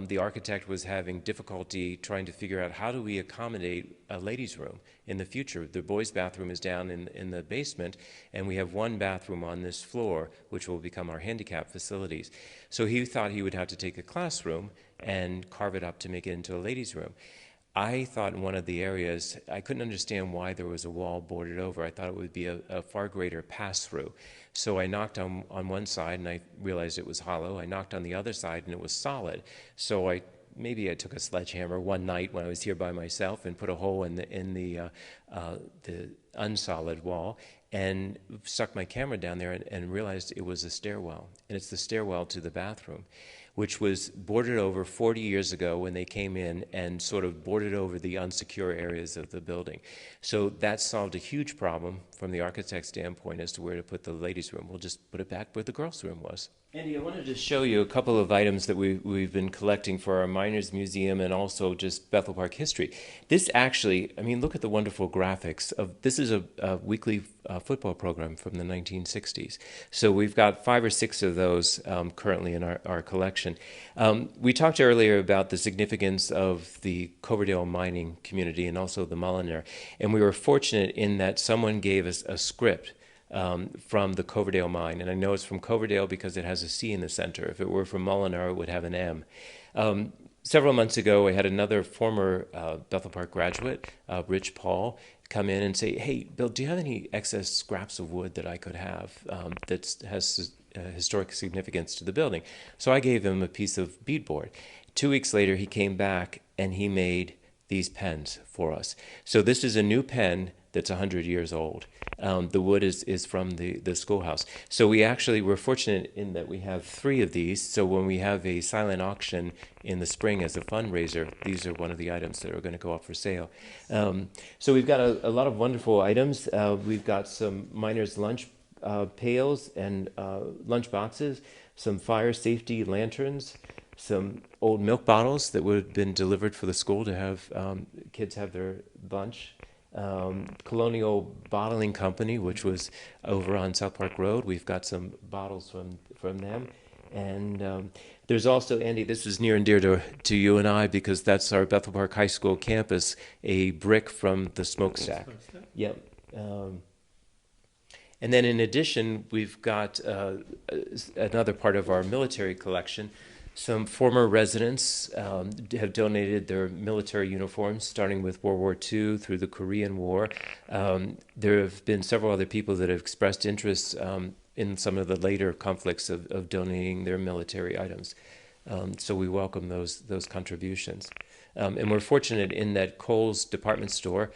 B: The architect was having difficulty trying to figure out how do we accommodate a ladies' room in the future. The boys' bathroom is down in the basement, and we have one bathroom on this floor, which will become our handicap facilities. So he thought he would have to take a classroom and carve it up to make it into a ladies' room. I thought in one of the areas, I couldn't understand why there was a wall boarded over. I thought it would be a far greater pass-through. So I knocked on one side, and I realized it was hollow. I knocked on the other side, and it was solid. So maybe I took a sledgehammer one night when I was here by myself and put a hole in the unsolid wall and stuck my camera down there and realized it was a stairwell. And it's the stairwell to the bathroom, which was boarded over 40 years ago when they came in and sort of boarded over the unsecure areas of the building. So that solved a huge problem from the architect's standpoint as to where to put the ladies' room. We'll just put it back where the girls' room was. Andy, I wanted to show you a couple of items that we've been collecting for our Miners Museum and also just Bethel Park history. This actually, look at the wonderful graphics. This is a weekly football program from the 1960s. So we've got 5 or 6 of those currently in our collection. We talked earlier about the significance of the Coverdale mining community and also the Mulliner, and we were fortunate in that someone gave us a script from the Coverdale mine. And I know it's from Coverdale because it has a C in the center. If it were from Mulliner, it would have an M. Several months ago, I had another former Bethel Park graduate, Rich Paul, come in and say, "Hey, Bill, do you have any excess scraps of wood that I could have that has historic significance to the building?" So I gave him a piece of beadboard. 2 weeks later, he came back and he made these pens for us. So this is a new pen that's 100 years old. The wood is from the schoolhouse. So we actually, we're fortunate in that we have 3 of these. So when we have a silent auction in the spring as a fundraiser, these are one of the items that are going to go up for sale. So we've got a lot of wonderful items. We've got some miners' lunch pails and lunch boxes, some fire safety lanterns, some old milk bottles that would have been delivered for the school to have kids have their lunch. Colonial Bottling Company, which was over on South Park Road. We've got some bottles from them. And there's also, Andy, this is near and dear to you and I because that's our Bethel Park High School campus, a brick from the smokestack. Yep. And then in addition, we've got another part of our military collection. Some former residents have donated their military uniforms, starting with World War II through the Korean War. There have been several other people that have expressed interest in some of the later conflicts of donating their military items. So we welcome those contributions. And we're fortunate in that Kohl's department store,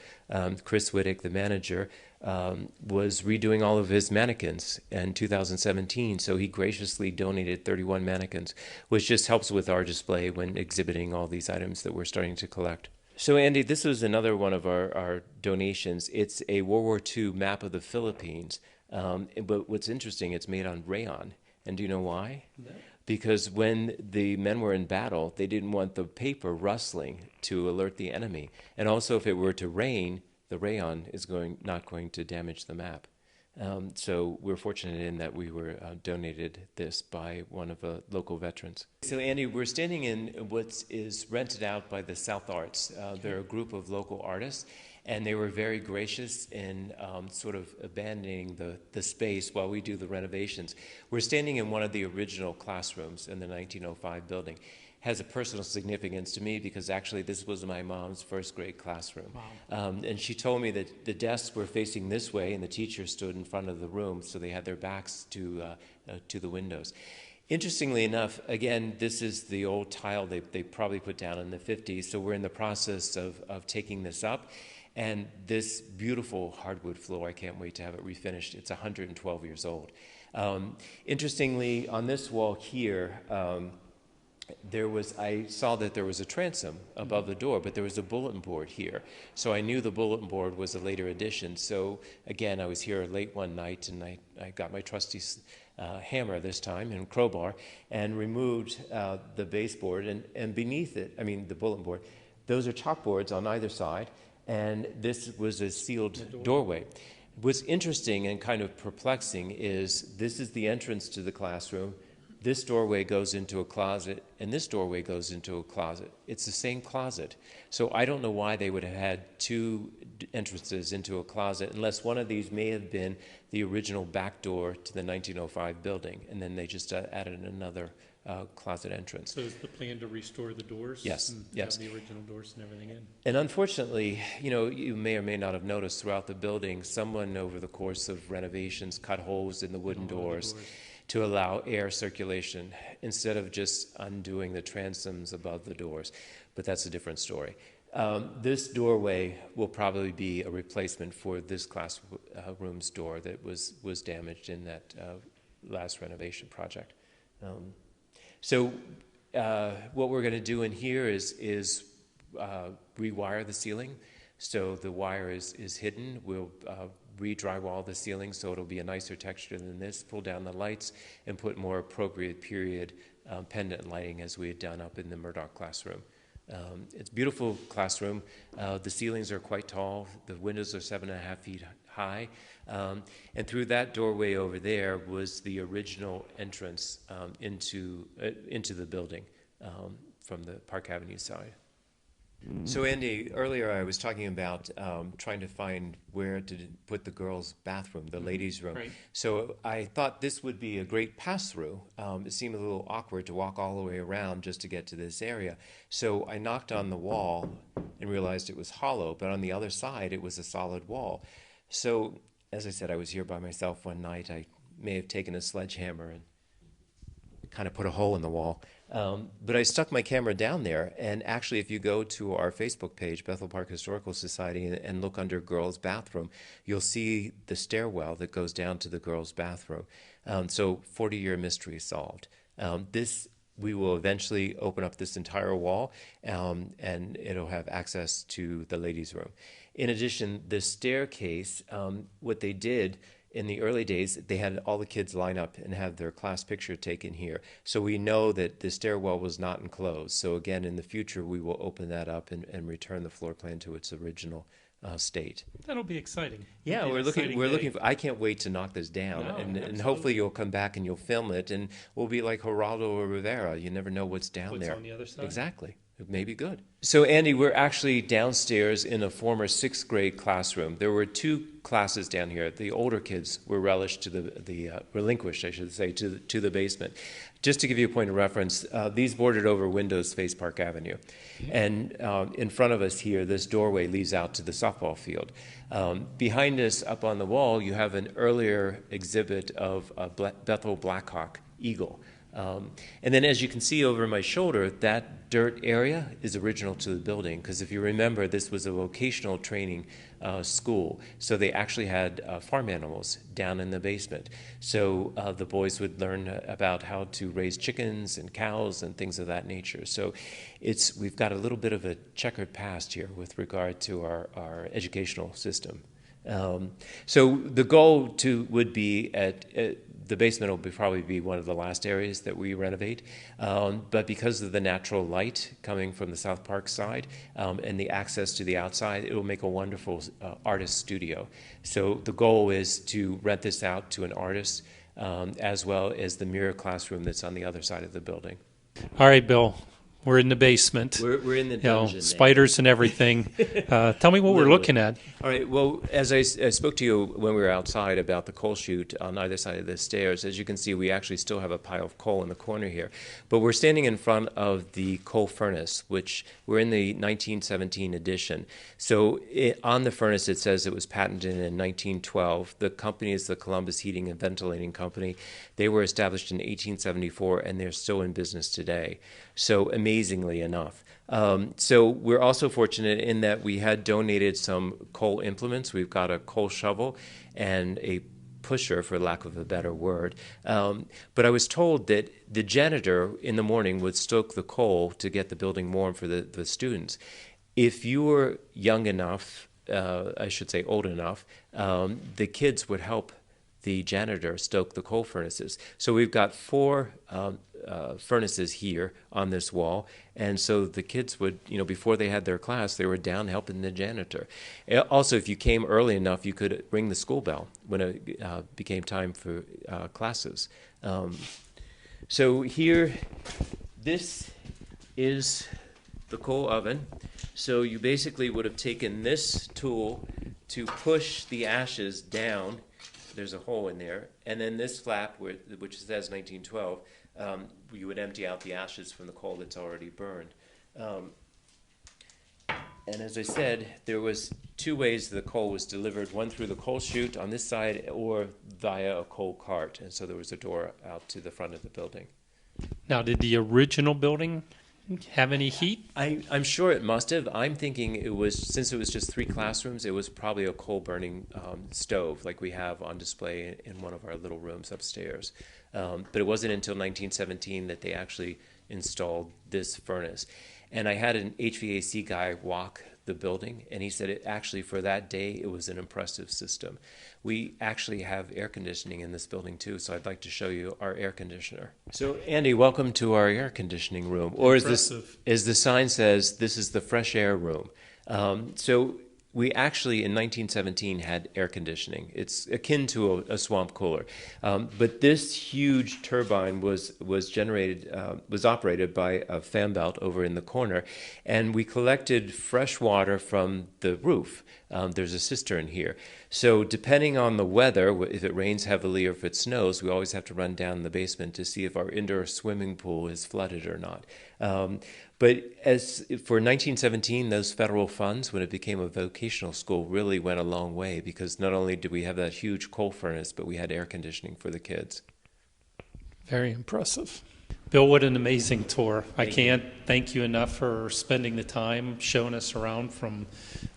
B: Chris Wittick, the manager, was redoing all of his mannequins in 2017, so he graciously donated 31 mannequins, which just helps with our display when exhibiting all these items that we're starting to collect. So Andy, this was another one of our donations. It's a World War II map of the Philippines, but what's interesting, it's made on rayon. And do you know why? No. Because when the men were in battle, they didn't want the paper rustling to alert the enemy. And also if it were to rain, the rayon is not going to damage the map. So we're fortunate in that we were donated this by one of the local veterans. So Andy, we're standing in what is rented out by the South Arts. They're a group of local artists, and they were very gracious in sort of abandoning the space while we do the renovations. We're standing in one of the original classrooms in the 1905 building. Has a personal significance to me because actually this was my mom's first grade classroom. Wow. And she told me that the desks were facing this way and the teachers stood in front of the room, so they had their backs to the windows. Interestingly enough, again, this is the old tile they probably put down in the 50s, so we're in the process of taking this up. And this beautiful hardwood floor, I can't wait to have it refinished. It's 112 years old. Interestingly, on this wall here, I saw that there was a transom above the door, but there was a bulletin board here. So I knew the bulletin board was a later addition. So again, I was here late one night, and I got my trusty hammer this time and crowbar and removed the baseboard. And beneath it, the bulletin board, those are chalkboards on either side, and this was a sealed doorway. What's interesting and kind of perplexing is this is the entrance to the classroom. This doorway goes into a closet, and this doorway goes into a closet. It's the same closet. So I don't know why they would have had 2 entrances into a closet, unless one of these may have been the original back door to the 1905 building, and then they just added another closet entrance.
A: So is the plan to restore the doors?
B: Yes,
A: and
B: yes.
A: Have the original doors and everything in?
B: And unfortunately, you may or may not have noticed throughout the building, someone over the course of renovations cut holes in the wooden doors to allow air circulation instead of just undoing the transoms above the doors. But that's a different story. This doorway will probably be a replacement for this classroom's door that was damaged in that last renovation project. So what we're going to do in here is rewire the ceiling. So the wire is hidden. We'll re-drywall the ceiling so it'll be a nicer texture than this, pull down the lights, and put more appropriate period pendant lighting as we had done up in the Murdoch classroom. It's a beautiful classroom. The ceilings are quite tall. The windows are 7.5 feet high. And through that doorway over there was the original entrance into the building from the Park Avenue side. So Andy, earlier I was talking about trying to find where to put the girls' bathroom, the ladies' room. Right. So I thought this would be a great pass-through. It seemed a little awkward to walk all the way around just to get to this area. So I knocked on the wall and realized it was hollow, but on the other side it was a solid wall. So as I said, I was here by myself one night. I may have taken a sledgehammer and kind of put a hole in the wall. But I stuck my camera down there, and actually, if you go to our Facebook page, Bethel Park Historical Society, and look under girls' bathroom, you'll see the stairwell that goes down to the girls' bathroom. So 40-year mystery solved. We will eventually open up this entire wall, and it'll have access to the ladies' room. In addition, the staircase, what they did in the early days, they had all the kids line up and have their class picture taken here. So we know that the stairwell was not enclosed. So again, in the future, we will open that up and return the floor plan to its original state.
A: That'll be exciting.
B: Yeah, we're looking for. I can't wait to knock this down, and hopefully you'll come back and you'll film it, and we'll be like Geraldo or Rivera. You never know what's down there.
A: On the other side.
B: Exactly. It may be good. So, Andy, we're actually downstairs in a former 6th grade classroom. There were 2 classes down here. The older kids were relished to relinquished, I should say, to the basement. Just to give you a point of reference, these bordered over windows face Park Avenue. And in front of us here, this doorway leads out to the softball field. Behind us, up on the wall, you have an earlier exhibit of a Bethel Blackhawk eagle. And then as you can see over my shoulder, that dirt area is original to the building, because if you remember, this was a vocational training school. So they actually had farm animals down in the basement. So the boys would learn about how to raise chickens and cows and things of that nature. So we've got a little bit of a checkered past here with regard to our educational system. So the goal would be at the basement will probably be one of the last areas that we renovate, but because of the natural light coming from the South Park side and the access to the outside, it will make a wonderful artist studio. So the goal is to rent this out to an artist as well as the mirror classroom that's on the other side of the building.
A: All right, Bill. We're in the basement.
B: We're in the dungeon.
A: Spiders and everything. Tell me what we're looking at.
B: All right. Well, as I spoke to you when we were outside about the coal chute on either side of the stairs, as you can see, we actually still have a pile of coal in the corner here. But we're standing in front of the coal furnace, which we're in the 1917 edition. So on the furnace, it says it was patented in 1912. The company is the Columbus Heating and Ventilating Company. They were established in 1874, and they're still in business today. So amazingly enough. So we're also fortunate in that we had donated some coal implements. We've got a coal shovel and a pusher, for lack of a better word. But I was told that the janitor in the morning would stoke the coal to get the building warm for the students. If you were young enough, I should say old enough, the kids would help the janitor stoke the coal furnaces. So we've got 4 furnaces here on this wall, and so the kids would, before they had their class, they were down helping the janitor. Also, if you came early enough, you could ring the school bell when it became time for classes. So here, this is the coal oven. So you basically would have taken this tool to push the ashes down. There's a hole in there, and then this flap, which says 1912, you would empty out the ashes from the coal that's already burned. And as I said, there was 2 ways the coal was delivered, one through the coal chute on this side or via a coal cart, and so there was a door out to the front of the building.
A: Now, did the original building have any heat?
B: I'm sure it must have. I'm thinking since it was just 3 classrooms, it was probably a coal-burning stove like we have on display in one of our little rooms upstairs. But it wasn't until 1917 that they actually installed this furnace. And I had an HVAC guy walk the building, and he said for that day, it was an impressive system. We actually have air conditioning in this building too, so I'd like to show you our air conditioner. So, Andy, welcome to our air conditioning room. Or as the sign says, this is the fresh air room. So we actually, in 1917, had air conditioning. It's akin to a swamp cooler. But this huge turbine was operated by a fan belt over in the corner, and we collected fresh water from the roof. There's a cistern here. So depending on the weather, if it rains heavily or if it snows, we always have to run down in the basement to see if our indoor swimming pool is flooded or not. But as for 1917, those federal funds, when it became a vocational school, really went a long way, because not only did we have that huge coal furnace, but we had air conditioning for the kids.
A: Very impressive. Bill, what an amazing tour. I can't thank you enough for spending the time showing us around, from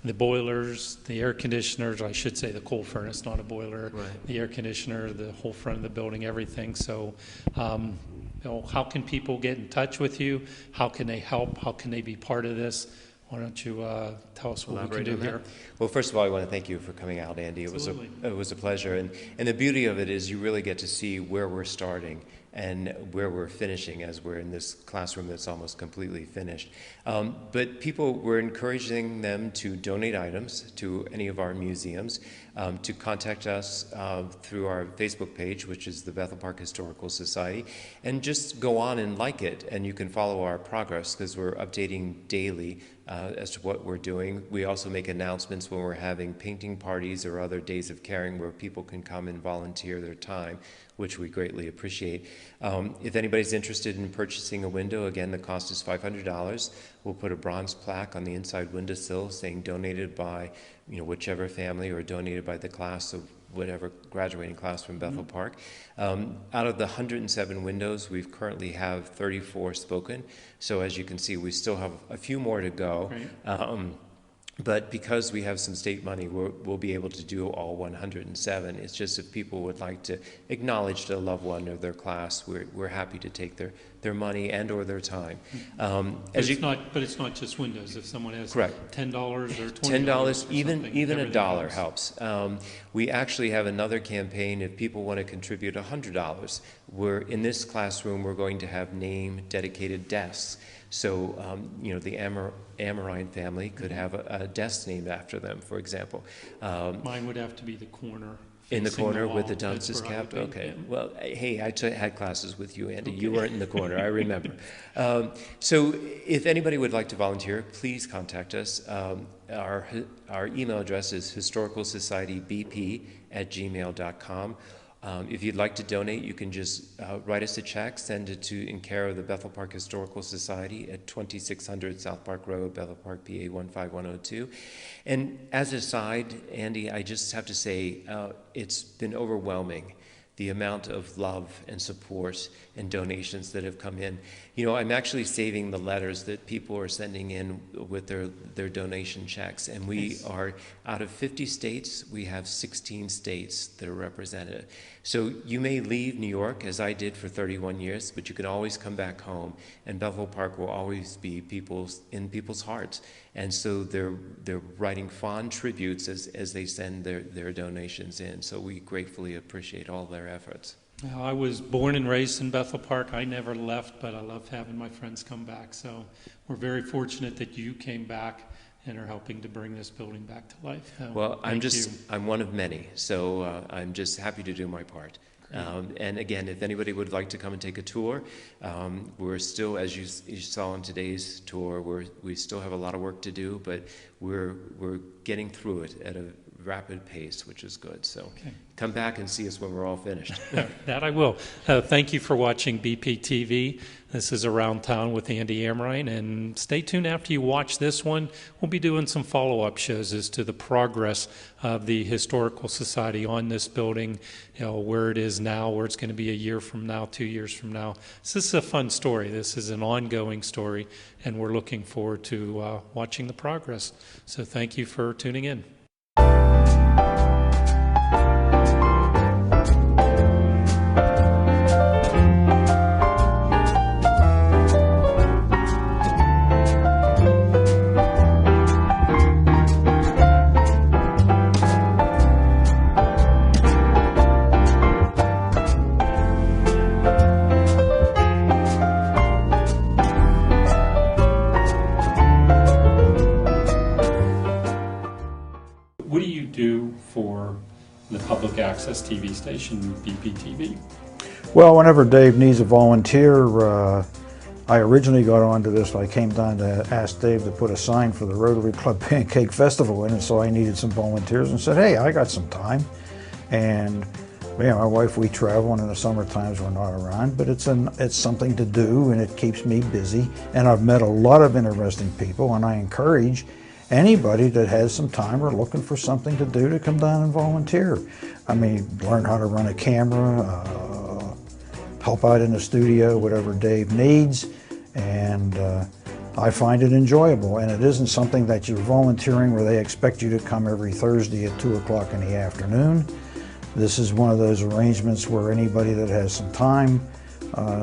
A: the boilers, the air conditioners, I should say the coal furnace, not a boiler,
B: Right.
A: the air conditioner, the whole front of the building, everything. So how can people get in touch with you? How can they help? How can they be part of this? Why don't you tell us what we can do here?
B: Well, first of all, I want to thank you for coming out, Andy. It was a pleasure. And the beauty of it is you really get to see where we're starting and where we're finishing, as we're in this classroom that's almost completely finished. But people, we're encouraging them to donate items to any of our museums, to contact us through our Facebook page, which is the Bethel Park Historical Society, and just go on and like it, and you can follow our progress, because we're updating daily as to what we're doing. We also make announcements when we're having painting parties or other days of caring where people can come and volunteer their time, which we greatly appreciate. If anybody's interested in purchasing a window, again, the cost is $500. We'll put a bronze plaque on the inside windowsill saying donated by, whichever family, or donated by the class of whatever graduating class from Bethel Park. Out of the 107 windows, we currently have 34 spoken. So as you can see, we still have a few more to go. Right. But because we have some state money, we'll be able to do all 107. It's just if people would like to acknowledge a loved one of their class, we're happy to take their money and or their time.
A: But it's not just windows. If someone has
B: correct.
A: $10 or $20,
B: $10, even a dollar
A: helps.
B: We actually have another campaign. If people want to contribute $100, we're in this classroom. We're going to have name-dedicated desks. So, the Amorine family could have a desk named after them, for example.
A: Mine would have to be the corner.
B: In the corner with the
A: wall.
B: dunce's cap? Okay.
A: Yeah.
B: Well, hey, I had classes with you, Andy. Okay. You weren't in the corner, I remember. So if anybody would like to volunteer, please contact us. Our email address is historicalsocietybp@gmail.com. If you'd like to donate, you can just write us a check, send it in care of the Bethel Park Historical Society at 2600 South Park Road, Bethel Park, PA 15102. And as a side, Andy, I just have to say it's been overwhelming, the amount of love and support and donations that have come in. I'm actually saving the letters that people are sending in with their donation checks, and we are, out of 50 states, we have 16 states that are represented. So you may leave New York, as I did for 31 years, but you can always come back home, and Bethel Park will always be in people's hearts. And so they're writing fond tributes as they send their donations in. So we gratefully appreciate all their efforts.
A: Well, I was born and raised in Bethel Park. I never left, but I love having my friends come back. So we're very fortunate that you came back and are helping to bring this building back to life.
B: Well, I'm one of many, so I'm just happy to do my part. And again, if anybody would like to come and take a tour, we're still, as you saw in today's tour, we still have a lot of work to do, but we're getting through it at a rapid pace, which is good. So come back and see us when we're all finished.
A: That I will. Thank you for watching BPTV. This is Around Town with Andy Amorine, and stay tuned after you watch this one. We'll be doing some follow-up shows as to the progress of the Historical Society on this building, where it is now, where it's going to be a year from now, 2 years from now. So this is a fun story. This is an ongoing story, and we're looking forward to watching the progress. So thank you for tuning in. What do you do for the public access TV station, BPTV?
J: Well, whenever Dave needs a volunteer, I originally got onto this. I came down to ask Dave to put a sign for the Rotary Club Pancake Festival in, and so I needed some volunteers and said, hey, I got some time. And my wife, we travel, and in the summer times we're not around, but it's something to do, and it keeps me busy. And I've met a lot of interesting people, and I encourage anybody that has some time or looking for something to do to come down and volunteer. I mean, learn how to run a camera, help out in the studio, whatever Dave needs, and I find it enjoyable. And it isn't something that you're volunteering where they expect you to come every Thursday at 2 o'clock in the afternoon. This is one of those arrangements where anybody that has some time,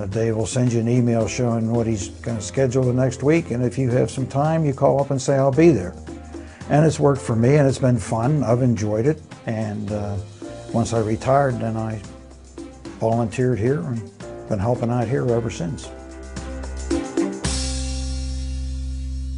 J: Dave will send you an email showing what he's going to schedule the next week, and if you have some time, you call up and say, I'll be there. And it's worked for me, and it's been fun. I've enjoyed it, and once I retired, then I volunteered here and been helping out here ever since.